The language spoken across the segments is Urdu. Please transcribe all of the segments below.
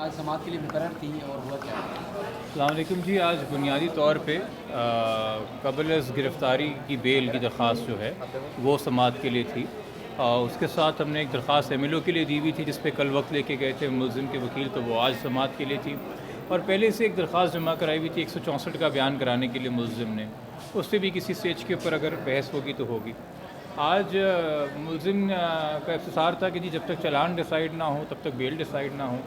آج سماعت کے لیے مقرر تھی اور ہوا کیا؟ السلام علیکم جی. آج بنیادی طور پہ قبل از گرفتاری کی بیل کی درخواست جو ہے وہ سماعت کے لیے تھی. اس کے ساتھ ہم نے ایک درخواست ایم ایل او کے لیے دی ہوئی تھی جس پہ کل وقت لے کے گئے تھے ملزم کے وکیل, تو وہ آج سماعت کے لیے تھی. اور پہلے سے ایک درخواست جمع کرائی ہوئی تھی 164 کا بیان کرانے کے لیے ملزم نے, اس سے بھی کسی اسٹیج کے اوپر اگر بحث ہوگی تو ہوگی. آج ملزم کا اختصار تھا کہ جی جب تک چلان ڈیسائیڈ نہ ہو تب تک بیل ڈیسائیڈ نہ ہو.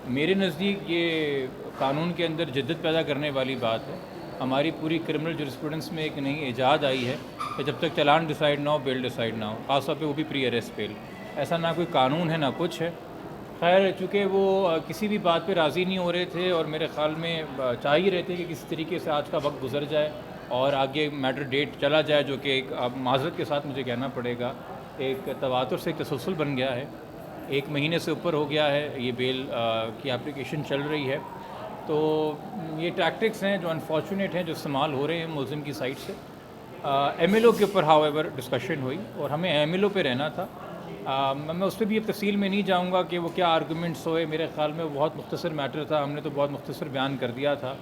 میرے نزدیک یہ قانون کے اندر جدت پیدا کرنے والی بات ہے. ہماری پوری کرمنل جورسپروڈنس میں ایک نئی ایجاد آئی ہے کہ جب تک چلان ڈیسائیڈ نہ ہو بیل ڈیسائیڈ نہ ہو, خاص طور پہ وہ بھی پری اریسٹ بیل. ایسا نہ کوئی قانون ہے نہ کچھ ہے. خیر, چونکہ وہ کسی بھی بات پہ راضی نہیں ہو رہے تھے اور میرے خیال میں چاہ ہی رہے تھے کہ کسی طریقے سے آج کا وقت گزر جائے اور آگے میٹر ڈیٹ چلا جائے, جو کہ ایک معذرت کے ساتھ مجھے کہنا پڑے گا ایک تواتر سے ایک تسلسل بن گیا ہے. 1 مہینے سے اوپر ہو گیا ہے یہ بیل کی اپلیکیشن چل رہی ہے. تو یہ ٹیکٹکس ہیں جو انفارچونیٹ ہیں جو استعمال ہو رہے ہیں ملزم کی سائٹ سے. ایم ایل او کے اوپر ہاؤ ایور ڈسکشن ہوئی اور ہمیں ایم ایل او پہ رہنا تھا. میں اس پہ بھی اب تفصیل میں نہیں جاؤں گا کہ وہ کیا آرگومنٹس ہوئے. میرے خیال میں وہ بہت مختصر میٹر تھا, ہم نے تو بہت مختصر بیان کر دیا تھا.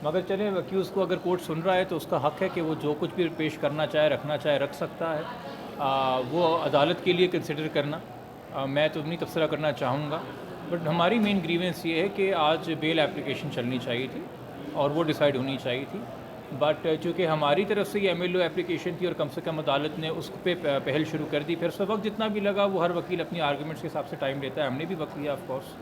مگر چلیں, اکیوز کو اگر کورٹ سن رہا ہے تو اس کا حق ہے کہ وہ جو کچھ بھی پیش کرنا چاہے رکھنا چاہے رکھ سکتا ہے. وہ عدالت کے لیے کنسیڈر کرنا, میں تو نہیں تبصرہ کرنا چاہوں گا. بٹ ہماری مین گریونس یہ ہے کہ آج بیل اپلیکیشن چلنی چاہیے تھی اور وہ ڈیسائیڈ ہونی چاہیے تھی. بٹ چونکہ ہماری طرف سے یہ ایم ایل او اپلیکیشن تھی اور کم سے کم عدالت نے اس پہ پہل شروع کر دی, پھر اس وقت جتنا بھی لگا وہ ہر وکیل اپنی آرگومنٹس کے حساب سے ٹائم لیتا ہے, ہم نے بھی وقت لیا آف کورس.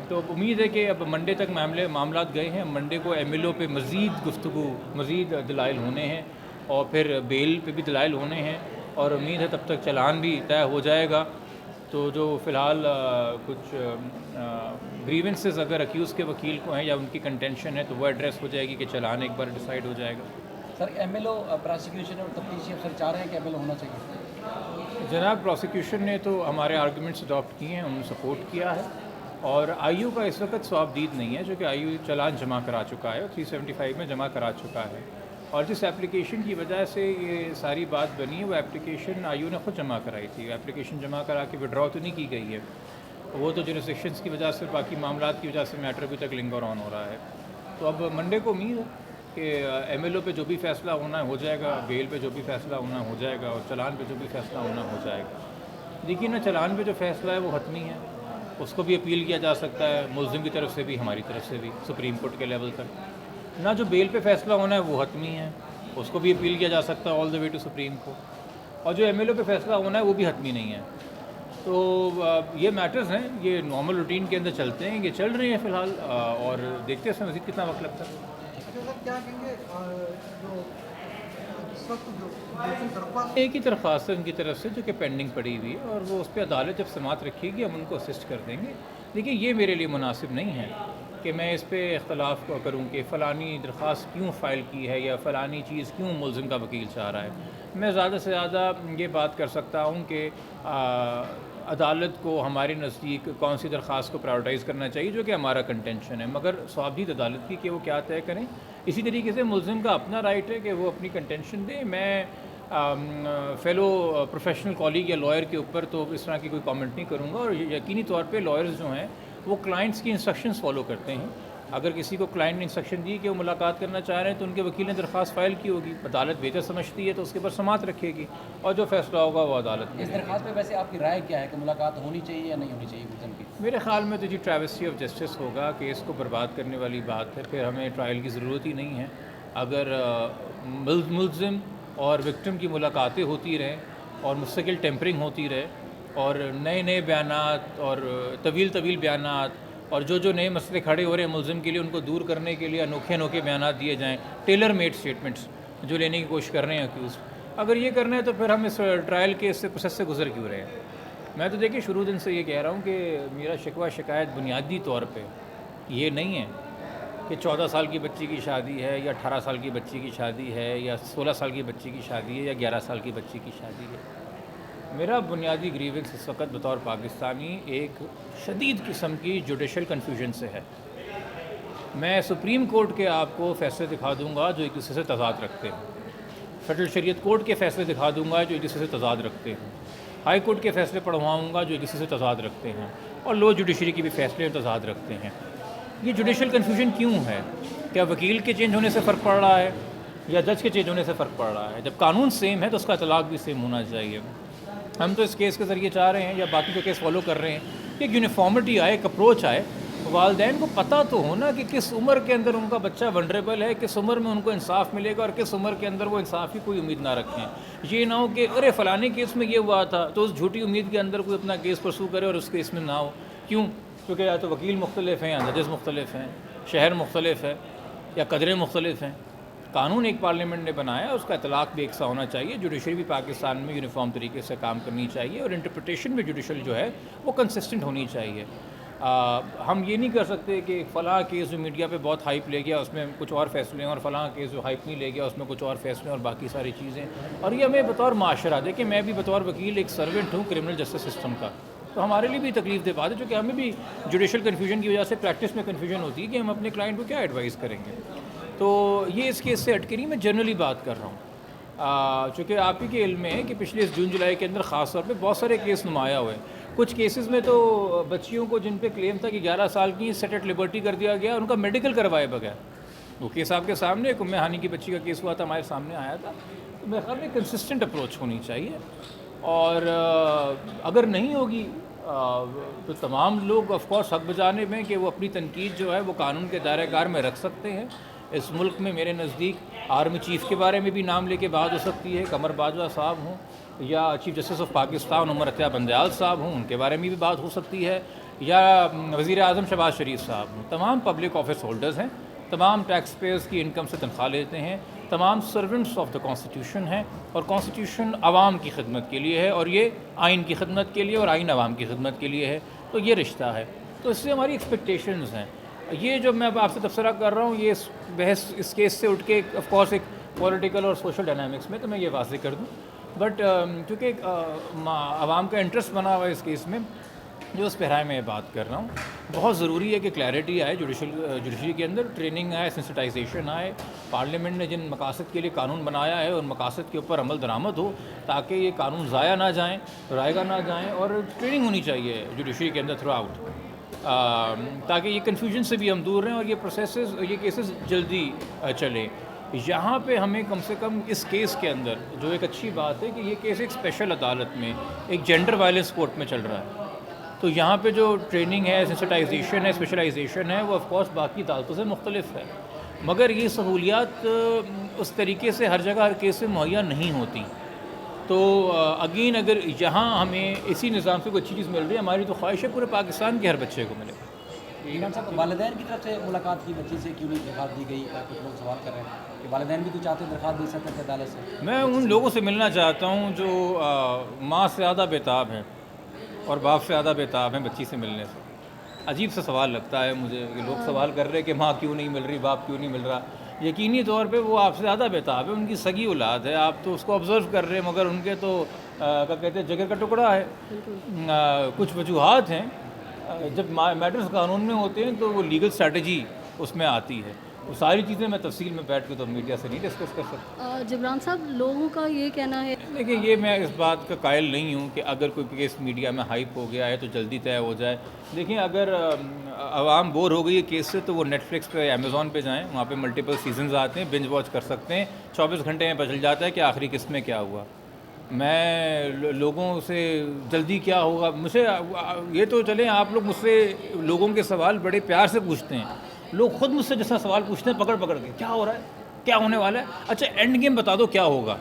تو امید ہے کہ اب منڈے تک معاملات گئے ہیں. منڈے کو ایم ایل او پہ مزید گفتگو, مزید دلائل ہونے ہیں اور پھر بیل پہ بھی دلائل ہونے ہیں, اور امید ہے تب تک چلان بھی طے ہو جائے گا. تو جو فی الحال کچھ گریونسز اگر اکیوز کے وکیل کو ہیں یا ان کی کنٹینشن ہے تو وہ ایڈریس ہو جائے گی کہ چلان ایک بار ڈیسائیڈ ہو جائے گا. سر, ایم ایل او پراسیکیوشن اور تفتیشی افسر چاہ رہے ہیں کہ ایم ایل او ہونا چاہیے. جناب, پروسیکیوشن نے تو ہمارے آرگومنٹس اڈاپٹ کیے ہیں, انہوں نے سپورٹ کیا ہے. اور آئی یو کا اس وقت ثواب دید نہیں ہے, جو کہ آئی یو چلان جمع کرا چکا ہے, 375 میں جمع کرا چکا ہے. اور جس اپلیکیشن کی وجہ سے یہ ساری بات بنی ہے وہ اپلیکیشن آئی یو نے خود جمع کرائی تھی. اپلیکیشن جمع کرا کے وڈرا تو نہیں کی گئی ہے, وہ تو جورسڈکشنس کی وجہ سے, باقی معاملات کی وجہ سے میٹر ابھی تک لنگر آن ہو رہا ہے. تو اب منڈے کو امید ہے کہ ایم ایل او پہ جو بھی فیصلہ ہونا ہے ہو جائے گا, بیل پہ جو بھی فیصلہ ہونا ہو جائے گا, اور چلان پہ جو بھی فیصلہ ہونا ہو جائے گا. دیکھیے نا, چلان پہ جو فیصلہ ہے وہ حتمی ہے, اس کو بھی اپیل کیا جا سکتا ہے ملزم کی طرف سے بھی ہماری طرف سے بھی سپریم کورٹ کے لیول تک. نہ جو بیل پہ فیصلہ ہونا ہے وہ حتمی ہے, اس کو بھی اپیل کیا جا سکتا ہے آل دا وے ٹو سپریم کورٹ. اور جو ایم ایل او پہ فیصلہ ہونا ہے وہ بھی حتمی نہیں ہے. تو یہ میٹرز ہیں, یہ نارمل روٹین کے اندر چلتے ہیں, یہ چل رہے ہیں فی الحال, اور دیکھتے ہیں اس میں مزید کتنا وقت لگتا ہے. کیا کہیں گے جو اس وقت جو ایک ہی درخواست ہے ان کی طرف سے جو کہ پینڈنگ پڑی ہوئی ہے, اور وہ اس پہ عدالت جب سماعت رکھے گی ہم ان کو اسسٹ کر دیں گے. دیکھیے, یہ میرے لیے مناسب نہیں ہے کہ میں اس پہ اختلاف کروں کہ فلانی درخواست کیوں فائل کی ہے یا فلانی چیز کیوں ملزم کا وکیل چاہ رہا ہے. میں زیادہ سے زیادہ یہ بات کر سکتا ہوں کہ عدالت کو ہمارے نزدیک کون سی درخواست کو پرائیورٹائز کرنا چاہیے, جو کہ ہمارا کنٹینشن ہے, مگر ثوابدید عدالت کی کہ وہ کیا طے کریں. اسی طریقے سے ملزم کا اپنا رائٹ ہے کہ وہ اپنی کنٹینشن دیں. میں فیلو پروفیشنل کالیگ یا لائر کے اوپر تو اس طرح کی کوئی کامنٹ نہیں کروں گا, اور یقینی طور پہ لائرز جو ہیں وہ کلائنٹس کی انسٹرکشنز فالو کرتے ہیں. اگر کسی کو کلائنٹ نے انسٹرکشن دی کہ وہ ملاقات کرنا چاہ رہے ہیں تو ان کے وکیل نے درخواست فائل کی ہوگی, عدالت بہتر سمجھتی ہے تو اس کے اوپر سماعت رکھے گی, اور جو فیصلہ ہوگا وہ عدالت میں. اس درخواست پہ ویسے آپ کی رائے کیا ہے کہ ملاقات ہونی چاہیے یا نہیں ہونی چاہیے ملزم کی؟ میرے خیال میں تو جی ٹریویسی آف جسٹس ہوگا کہ اس کو برباد کرنے والی بات ہے, پھر ہمیں ٹرائل کی ضرورت ہی نہیں ہے. اگر ملزم اور وکٹم کی ملاقاتیں ہوتی رہیں اور مستقل ٹیمپرنگ ہوتی رہے اور نئے نئے بیانات اور طویل بیانات اور جو نئے مسئلے کھڑے ہو رہے ہیں ملزم کے لیے ان کو دور کرنے کے لیے انوکھے بیانات دیے جائیں, ٹیلر میڈ اسٹیٹمنٹس جو لینے کی کوشش کر رہے ہیں اکیوز, اگر یہ کرنا ہے تو پھر ہم اس ٹرائل کے اس پروسیس سے گزر کیوں رہے ہیں. میں تو دیکھیے شروع دن سے یہ کہہ رہا ہوں کہ میرا شکوہ شکایت بنیادی طور پہ یہ نہیں ہے کہ 14 سال کی بچی کی شادی ہے یا 18 سال کی بچی کی شادی ہے یا 16 سال کی بچی کی شادی ہے یا 11 سال کی بچی کی شادی ہے. میرا بنیادی گریونس اس وقت بطور پاکستانی ایک شدید قسم کی جوڈیشل کنفیوژن سے ہے. میں سپریم کورٹ کے آپ کو فیصلے دکھا دوں گا جو ایک دوسرے سے تضاد رکھتے ہیں, فیڈرل شریعت کورٹ کے فیصلے دکھا دوں گا جو ایک دوسرے سے تضاد رکھتے ہیں, ہائی کورٹ کے فیصلے پڑھواؤں گا جو ایک دوسرے سے تضاد رکھتے ہیں, اور لو جوڈیشری کی بھی فیصلے تضاد رکھتے ہیں. یہ جوڈیشل کنفیوژن کیوں ہے؟ کیا وکیل کے چینج ہونے سے فرق پڑ رہا ہے یا جج کے چینج ہونے سے فرق پڑ رہا ہے؟ جب قانون سیم ہے تو اس کا اطلاق بھی سیم ہونا چاہیے. ہم تو اس کیس کے ذریعے چاہ رہے ہیں یا باقی جو کیس فالو کر رہے ہیں کہ ایک یونیفارمٹی آئے, ایک اپروچ آئے. والدین کو پتہ تو ہونا کہ کس عمر کے اندر ان کا بچہ ونڈریبل ہے, کس عمر میں ان کو انصاف ملے گا اور کس عمر کے اندر وہ انصاف کی کوئی امید نہ رکھیں. یہ نہ ہو کہ ارے فلانے کیس میں یہ ہوا تھا تو اس جھوٹی امید کے اندر کوئی اپنا کیس پرسو کرے اور اس کیس میں نہ ہو. کیوں؟ کیونکہ یا تو وکیل مختلف ہیں, یا ججز مختلف ہیں, شہر مختلف ہے, یا قدریں مختلف ہیں. قانون ایک پارلیمنٹ نے بنایا, اس کا اطلاق بھی ایک سا ہونا چاہیے. جوڈیشری بھی پاکستان میں یونیفارم طریقے سے کام کرنی چاہیے اور انٹرپریٹیشن بھی جوڈیشل جو ہے وہ کنسسٹنٹ ہونی چاہیے. ہم یہ نہیں کر سکتے کہ فلاں کیس جو میڈیا پہ بہت ہائپ لے گیا اس میں کچھ اور فیصلے ہیں, اور فلاں کیس جو ہائپ نہیں لے گیا اس میں کچھ اور فیصلے اور باقی ساری چیزیں. اور یہ ہمیں بطور معاشرہ, دیکھیں میں بھی بطور وکیل ایک سرونٹ ہوں کرمنل جسٹس سسٹم کا, تو ہمارے لیے بھی تکلیف دہ بات ہے, چونکہ ہمیں بھی جوڈیشل کنفیوژن کی وجہ سے پریکٹس میں کنفیوژن ہوتی ہے کہ ہم اپنے کلائنٹ کو کیا ایڈوائز کریں گے. تو یہ اس کیس سے ہٹ کے نہیں, میں جنرلی بات کر رہا ہوں. چونکہ آپ ہی کے علم میں ہے کہ پچھلے اس جون جولائی کے اندر خاص طور پہ بہت سارے کیس نمایاں ہوئے. کچھ کیسز میں تو بچیوں کو جن پہ کلیم تھا کہ 11 سال کی سیٹ ایٹ لبرٹی کر دیا گیا, ان کا میڈیکل کروائے بغیر. وہ کیس آپ کے سامنے, ایک ام ہانی کی بچی کا کیس ہوا تھا, ہمارے سامنے آیا تھا. تو میرے خیال میں کنسسٹنٹ اپروچ ہونی چاہیے. اور اگر نہیں ہوگی تو تمام لوگ آف کورس حق بجانب ہیں کہ وہ اپنی تنقید جو ہے وہ قانون کے دائرہ کار میں رکھ سکتے ہیں. اس ملک میں میرے نزدیک آرمی چیف کے بارے میں بھی نام لے کے بات ہو سکتی ہے, قمر باجوہ صاحب ہوں, یا چیف جسٹس آف پاکستان عمر عطیہ بندیال صاحب ہوں, ان کے بارے میں بھی بات ہو سکتی ہے, یا وزیر اعظم شہباز شریف صاحب ہوں. تمام پبلک آفس ہولڈرز ہیں, تمام ٹیکس پیئرز کی انکم سے تنخواہ لیتے ہیں, تمام سرونٹس آف دا کانسٹیٹیوشن ہیں, اور کانسٹیٹیوشن عوام کی خدمت کے لیے ہے, اور یہ آئین کی خدمت کے لیے اور آئین عوام کی خدمت کے لیے ہے. تو یہ رشتہ ہے. تو اس سے ہماری ایکسپیکٹیشنز ہیں. یہ جو میں آپ سے تبصرہ کر رہا ہوں, یہ بحث اس کیس سے اٹھ کے آف کورس ایک پولیٹیکل اور سوشل ڈائنامکس میں, تو میں یہ واضح کر دوں. بٹ چونکہ عوام کا انٹرسٹ بنا ہوا ہے اس کیس میں, جو اس پہرائے میں بات کر رہا ہوں, بہت ضروری ہے کہ کلیئرٹی آئے جوڈیشری کے اندر, ٹریننگ آئے, سینسٹائزیشن آئے. پارلیمنٹ نے جن مقاصد کے لیے قانون بنایا ہے ان مقاصد کے اوپر عمل درآمد ہو, تاکہ یہ قانون ضائع نہ جائیں, رائیگاں نہ جائیں. اور ٹریننگ ہونی چاہیے جوڈیشری کے اندر تھرو آؤٹ, تاکہ یہ کنفیوژن سے بھی ہم دور رہیں اور یہ پروسیسز, یہ کیسز جلدی چلیں. یہاں پہ ہمیں کم سے کم اس کیس کے اندر جو ایک اچھی بات ہے کہ یہ کیس ایک اسپیشل عدالت میں ایک جینڈر وائلنس کورٹ میں چل رہا ہے. تو یہاں پہ جو ٹریننگ ہے, سینسٹائزیشن ہے, اسپیشلائزیشن ہے, وہ آف کورس باقی عدالتوں سے مختلف ہے. مگر یہ سہولیات اس طریقے سے ہر جگہ ہر کیس سے مہیا نہیں ہوتی. تو اگین اگر یہاں ہمیں اسی نظام سے کوئی اچھی چیز مل رہی ہے, ہماری تو خواہش ہے پورے پاکستان کے ہر بچے کو ملے. عمران صاحب, والدین کی طرف سے ملاقات کی بچی سے کیوں نہیں درخواست دی گئی؟ کچھ لوگ سوال کر رہے ہیں کہ والدین بھی تو چاہتے ہیں درخواست دے سکتے ہیں عدالت سے. میں ان لوگوں سے ملنا چاہتا ہوں جو ماں سے زیادہ بےتاب ہیں اور باپ سے زیادہ بےتاب ہیں بچی سے ملنے سے. عجیب سا سوال لگتا ہے مجھے کہ لوگ سوال کر رہے ہیں کہ ماں کیوں نہیں مل رہی, باپ کیوں نہیں مل رہا. یقینی طور پہ وہ آپ سے زیادہ بےتاب ہے, ان کی سگی اولاد ہے, آپ تو اس کو آبزرو کر رہے ہیں, مگر ان کے تو کیا کہتے ہیں جگر کا ٹکڑا ہے. کچھ وجوہات ہیں, جب میٹرز قانون میں ہوتے ہیں تو وہ لیگل اسٹریٹجی اس میں آتی ہے. وہ ساری چیزیں میں تفصیل میں بیٹھ کے تو میڈیا سے نہیں ڈسکس کر سکتا. جبران صاحب, لوگوں کا یہ کہنا ہے, دیکھیں یہ میں اس بات کا قائل نہیں ہوں کہ اگر کوئی کیس میڈیا میں ہائپ ہو گیا ہے تو جلدی طے ہو جائے. دیکھیں اگر عوام بور ہو گئی ہے کیس سے تو وہ نیٹ فلکس پہ, امیزون پہ جائیں, وہاں پہ ملٹیپل سیزنز آتے ہیں, بنج واچ کر سکتے ہیں. 24 گھنٹے میں پتا چل جاتا ہے کہ آخری قسط میں کیا ہوا. میں لوگوں سے جلدی کیا ہوگا, مجھے یہ تو چلیں آپ لوگ مجھ سے لوگوں کے سوال بڑے پیار سے پوچھتے ہیں, لوگ خود مجھ سے جیسا سوال پوچھتے ہیں پکڑ پکڑ کے, کیا ہو رہا ہے, کیا ہونے والا ہے, اچھا اینڈ گیم بتا دو کیا ہوگا.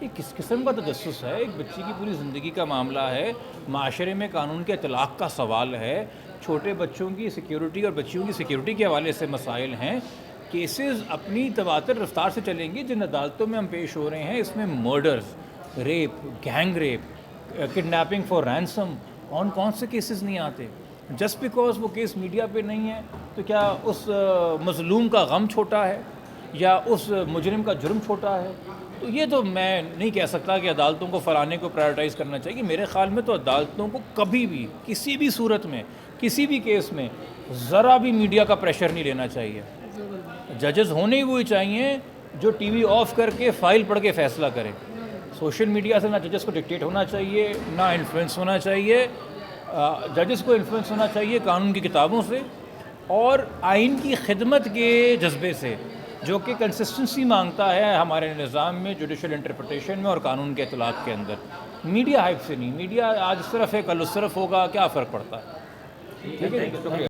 یہ کس قسم کا تجسس ہے؟ ایک بچی کی پوری زندگی کا معاملہ ہے, معاشرے میں قانون کے اطلاق کا سوال ہے, چھوٹے بچوں کی سیکیورٹی اور بچیوں کی سیکیورٹی کے حوالے سے مسائل ہیں. کیسز اپنی تواتر رفتار سے چلیں گے. جن عدالتوں میں ہم پیش ہو رہے ہیں اس میں murders, rape, gang rape, kidnapping for ransom, کون سے کیسز نہیں آتے؟ جسٹ بیکاز وہ کیس میڈیا پہ نہیں ہے تو کیا اس مظلوم کا غم چھوٹا ہے یا اس مجرم کا جرم چھوٹا ہے؟ تو یہ تو میں نہیں کہہ سکتا کہ عدالتوں کو فلانے کو پرائرٹائز کرنا چاہیے. میرے خیال میں تو عدالتوں کو کبھی بھی کسی بھی صورت میں کسی بھی کیس میں ذرا بھی میڈیا کا پریشر نہیں لینا چاہیے. ججز ہونے ہی وہی چاہیے جو ٹی وی آف کر کے فائل پڑھ کے فیصلہ کرے. سوشل میڈیا سے نہ ججز کو ڈکٹیٹ ہونا چاہیے, نہ انفلوئنس ہونا چاہیے. ججز کو انفلوئنس ہونا چاہیے قانون کی کتابوں سے اور آئین کی خدمت کے جذبے سے، جو کہ کنسسٹنسی مانگتا ہے ہمارے نظام میں، جوڈیشل انٹرپریٹیشن میں اور قانون کے اطلاعات کے اندر۔ میڈیا ہائپ سے نہیں، میڈیا آج اس طرف ہے کل اس طرف ہوگا، کیا فرق پڑتا ہے؟ ٹھیک ہے، شکریہ۔